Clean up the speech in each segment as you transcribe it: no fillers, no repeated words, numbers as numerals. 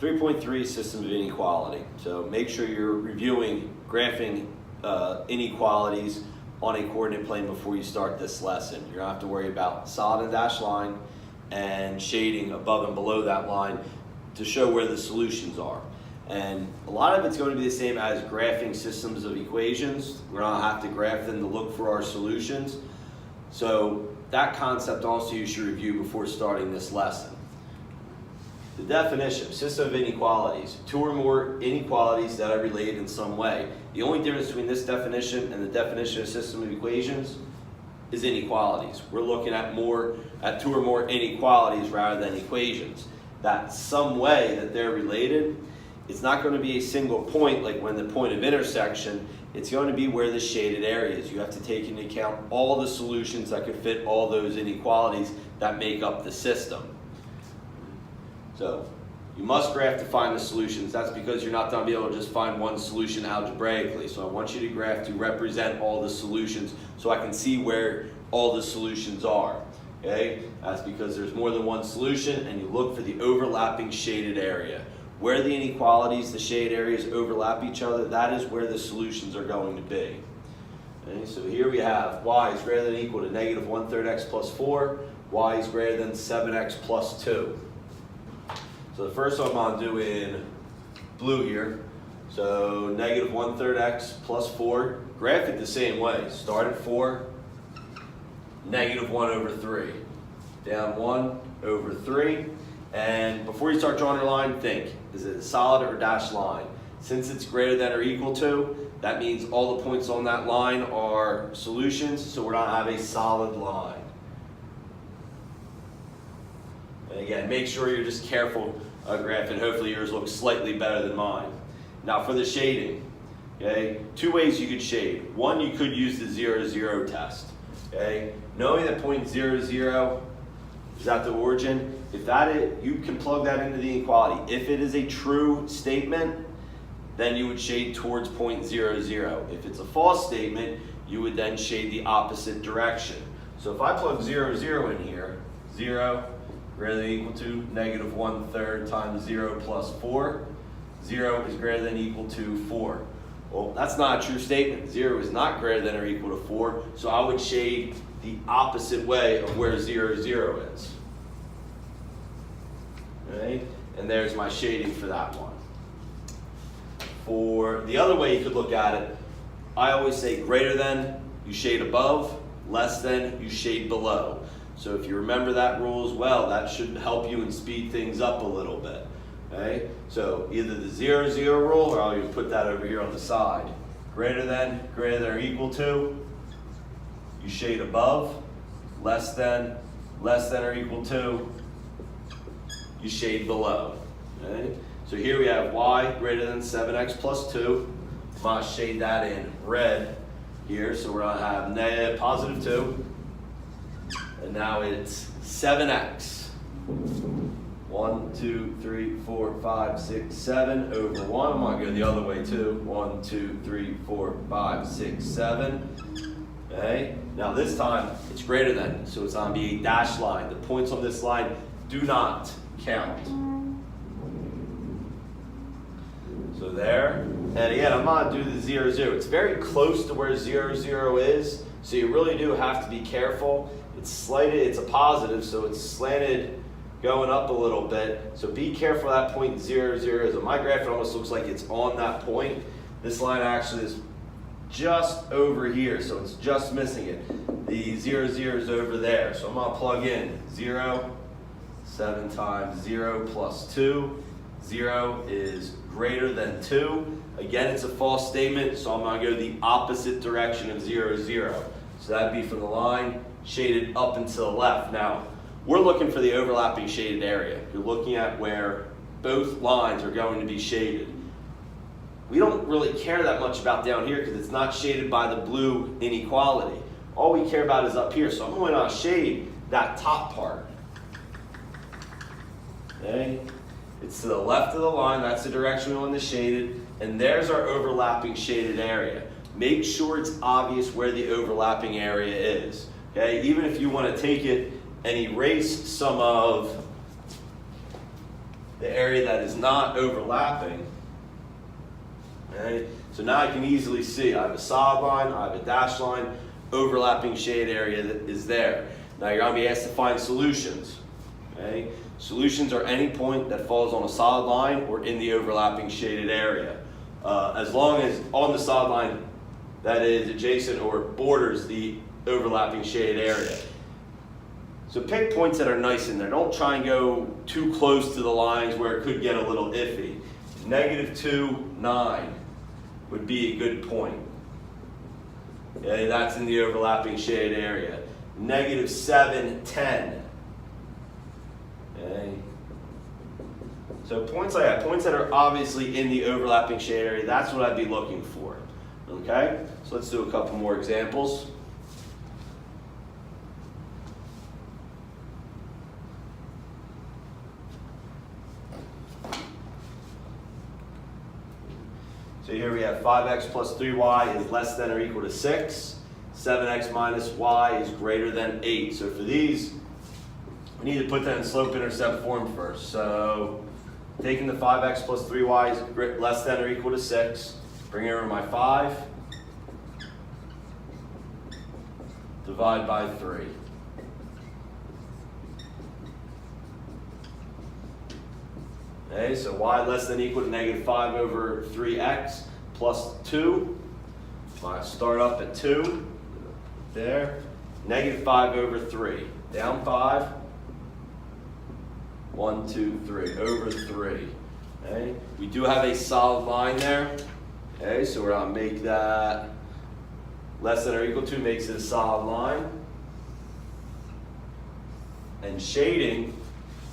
3.3 system of inequality. So make sure you're reviewing graphing inequalities on a coordinate plane before you start this lesson. You don't have to worry about solid and dashed line and shading above and below that line to show where the solutions are. And a lot of it's going to be the same as graphing systems of equations. We're not have to graph them to look for our solutions. So that concept also you should review before starting this lesson. The definition, system of inequalities, two or more inequalities that are related in some way. The only difference between this definition and the definition of system of equations is inequalities. We're looking at two or more inequalities rather than equations. That some way that they're related, it's not going to be a single point like when the point of intersection, it's going to be where the shaded area is. You have to take into account all the solutions that could fit all those inequalities that make up the system. So you must graph to find the solutions. That's because you're not going to be able to just find one solution algebraically. So I want you to graph to represent all the solutions so I can see where all the solutions are. Okay? That's because there's more than one solution and you look for the overlapping shaded area. Where the inequalities, the shaded areas overlap each other, that is where the solutions are going to be. Okay? So here we have y is greater than or equal to negative 1/3 x plus 4. Y is greater than 7x plus 2. So the first one I'm going to do in blue here. So negative 1/3 x plus 4. Graph it the same way. Start at 4, negative 1/3. Down 1/3. And before you start drawing your line, think, is it a solid or dashed line? Since it's greater than or equal to, that means all the points on that line are solutions, so we're going to have a solid line. And again, make sure you're just careful graphing. Hopefully yours looks slightly better than mine. Now for the shading, okay, two ways you could shade. One, you could use the 0, 0 test. Okay, knowing that point 0, 0 is at the origin, if that is, you can plug that into the inequality. If it is a true statement, then you would shade towards point 0, 0. If it's a false statement, you would then shade the opposite direction. So if I plug 0, 0 in here, 0 greater than or equal to negative 1/3 times 0 plus 4. 0 is greater than or equal to 4. Well, that's not a true statement. 0 is not greater than or equal to 4, so I would shade the opposite way of where 0, 0 is. Okay? And there's my shading for that one. For the other way you could look at it, I always say greater than, you shade above, less than, you shade below. So if you remember that rule as well, that should help you and speed things up a little bit. Okay? So either the 0, 0 rule, or I'll even put that over here on the side. Greater than or equal to, you shade above. Less than or equal to, you shade below. Okay? So here we have y greater than 7x plus 2. I'm going to shade that in red here. So we're going to have positive 2. And now it's 7x. 1, 2, 3, 4, 5, 6, 7 over 1. I'm going to go the other way too. 1, 2, 3, 4, 5, 6, 7. Okay. Now this time it's greater than, so it's on the dashed line. The points on this line do not count. So there. And again, I'm going to do the 0, 0. It's very close to where 0, 0 is, so you really do have to be careful. It's slanted, it's a positive, so it's slanted going up a little bit. So be careful at that point 0, 0 is. On my graph, it almost looks like it's on that point. This line actually is just over here, so it's just missing it. The 0, 0 is over there. So I'm going to plug in 0, 7 times 0 plus 2. 0 is greater than 2. Again, it's a false statement, so I'm going to go the opposite direction of 0, 0. So that'd be from the line shaded up and to the left. Now, we're looking for the overlapping shaded area. You're looking at where both lines are going to be shaded. We don't really care that much about down here because it's not shaded by the blue inequality. All we care about is up here. So I'm going to shade that top part. Okay? It's to the left of the line. That's the direction we want to shade it. And there's our overlapping shaded area. Make sure it's obvious where the overlapping area is. Okay? Even if you want to take it and erase some of the area that is not overlapping. Okay? So now I can easily see I have a solid line, I have a dashed line, overlapping shade area that is there. Now you're going to be asked to find solutions. Okay? Solutions are any point that falls on a solid line or in the overlapping shaded area. As long as on the solid line that is adjacent or borders the overlapping shaded area. So pick points that are nice in there. Don't try and go too close to the lines where it could get a little iffy. -2, 9 would be a good point. Okay, that's in the overlapping shaded area. -7, 10. Okay. So points like that, points that are obviously in the overlapping shade area, that's what I'd be looking for. Okay, so let's do a couple more examples. So here we have 5x plus 3y is less than or equal to 6. 7x minus y is greater than 8. So for these, we need to put that in slope-intercept form first. So taking the 5x plus 3y is less than or equal to 6. Bring over my 5. Divide by 3. Okay, so y less than or equal to -5 over 3x plus 2. I start up at 2. There. -5 over 3. Down 5. 1, 2, 3. Over 3. Okay. We do have a solid line there. Okay, so we're going to make that less than or equal to makes it a solid line. And shading,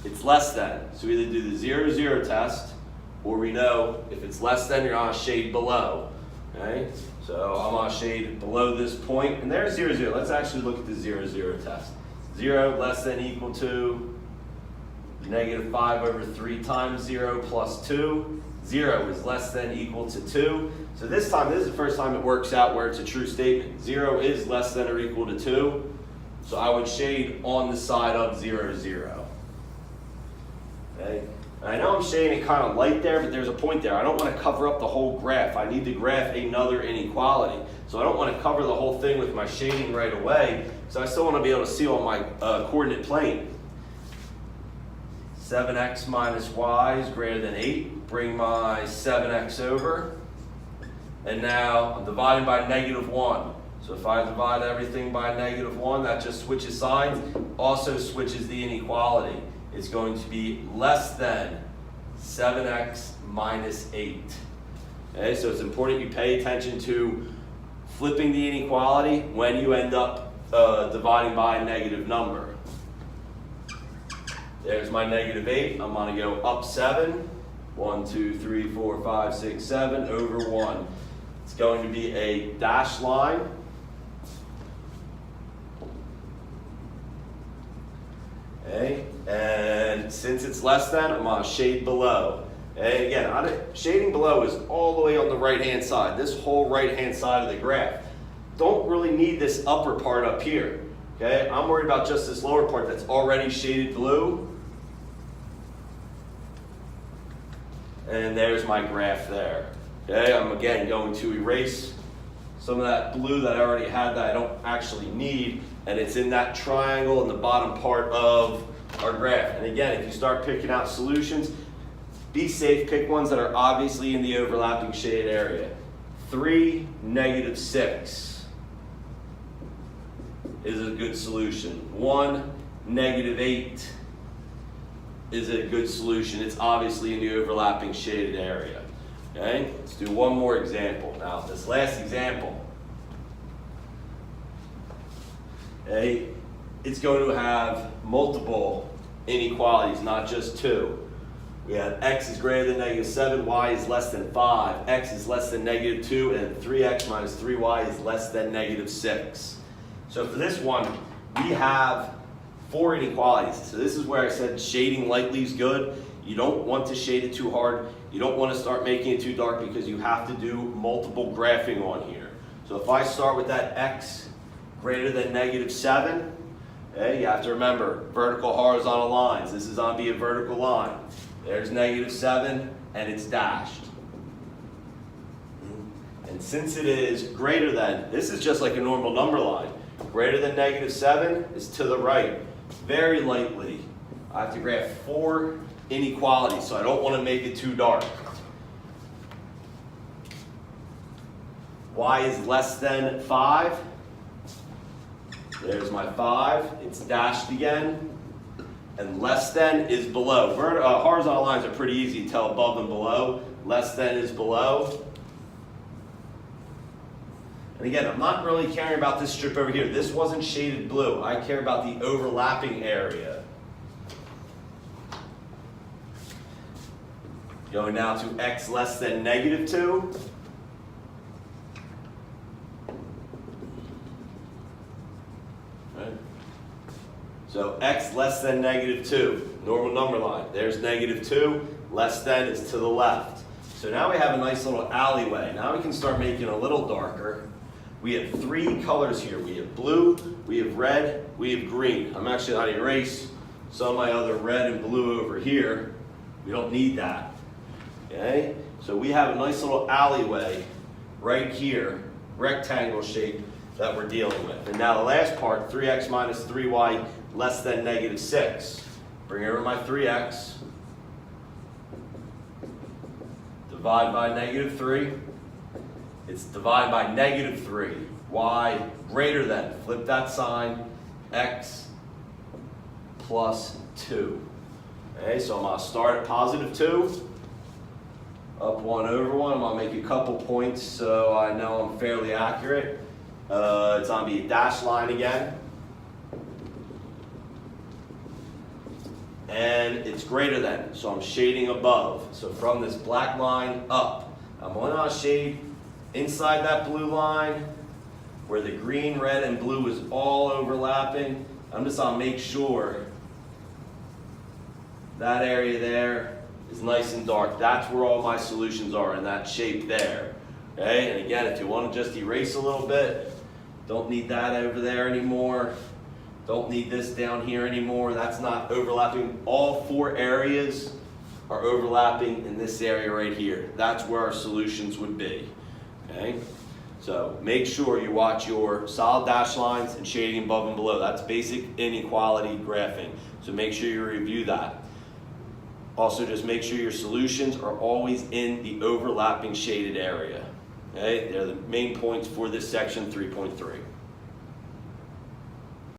it's less than. So we either do the 0, 0 test, or we know if it's less than, you're on a shade below. Okay? So I'm on a shade below this point, and there's 0, 0. Let's actually look at the 0, 0 test. 0 less than equal to -5 over 3 times 0 plus 2. 0 is less than equal to 2. So this time, this is the first time it works out where it's a true statement. 0 is less than or equal to 2. So I would shade on the side of 0, 0. Okay. I know I'm shading it kind of light there, but there's a point there. I don't want to cover up the whole graph. I need to graph another inequality. So I don't want to cover the whole thing with my shading right away. So I still want to be able to see on my coordinate plane. 7x minus y is greater than 8. Bring my 7x over. And now I'm dividing by -1. So if I divide everything by -1, that just switches signs. Also switches the inequality. It's going to be less than 7x minus 8. Okay, so it's important you pay attention to flipping the inequality when you end up dividing by a negative number. There's my -8. I'm going to go up 7. 1, 2, 3, 4, 5, 6, 7 over 1. It's going to be a dashed line. Okay, and since it's less than, I'm going to shade below. And again, shading below is all the way on the right-hand side, this whole right-hand side of the graph. Don't really need this upper part up here. Okay, I'm worried about just this lower part that's already shaded blue. And there's my graph there. Okay, I'm again going to erase some of that blue that I already had that I don't actually need, and it's in that triangle in the bottom part of our graph. And again, if you start picking out solutions, be safe, pick ones that are obviously in the overlapping shaded area. 3, -6 is a good solution. 1, -8 is a good solution. It's obviously in the overlapping shaded area. Okay, let's do one more example. Now, this last example, okay, it's going to have multiple inequalities, not just 2. We have x is greater than -7, y is less than 5, x is less than -2, and 3x minus 3y is less than -6. So for this one, we have 4 inequalities. So this is where I said shading lightly is good. You don't want to shade it too hard. You don't want to start making it too dark because you have to do multiple graphing on here. So if I start with that x greater than -7, okay, you have to remember vertical horizontal lines. This is going to be a vertical line. There's -7, and it's dashed. And since it is greater than, this is just like a normal number line. Greater than -7 is to the right. Very lightly, I have to graph 4 inequalities, so I don't want to make it too dark. Y is less than 5. There's my 5. It's dashed again. And less than is below. Horizontal lines are pretty easy to tell above and below. Less than is below. And again, I'm not really caring about this strip over here. This wasn't shaded blue. I care about the overlapping area. Going now to x less than -2. Right. So x less than -2, normal number line. There's -2, less than is to the left. So now we have a nice little alleyway. Now we can start making it a little darker. We have 3 colors here. We have blue, we have red, we have green. I'm actually going to erase some of my other red and blue over here. We don't need that. Okay? So we have a nice little alleyway right here, rectangle shape, that we're dealing with. And now the last part, 3x minus 3y less than -6. Bring over my 3x. Divide by -3. It's divided by -3. Y greater than, flip that sign, x plus 2. Okay, so I'm going to start at +2. Up 1 over 1. I'm going to make a couple points so I know I'm fairly accurate. It's going to be a dashed line again. And it's greater than, so I'm shading above. So from this black line up, I'm going to shade inside that blue line where the green, red, and blue is all overlapping. I'm just going to make sure that area there is nice and dark. That's where all my solutions are, in that shape there. Okay, and again, if you want to just erase a little bit, don't need that over there anymore. Don't need this down here anymore. That's not overlapping. All 4 areas are overlapping in this area right here. That's where our solutions would be. Okay? So make sure you watch your solid dash lines and shading above and below. That's basic inequality graphing. So make sure you review that. Also, just make sure your solutions are always in the overlapping shaded area. Okay? They're the main points for this section 3.3.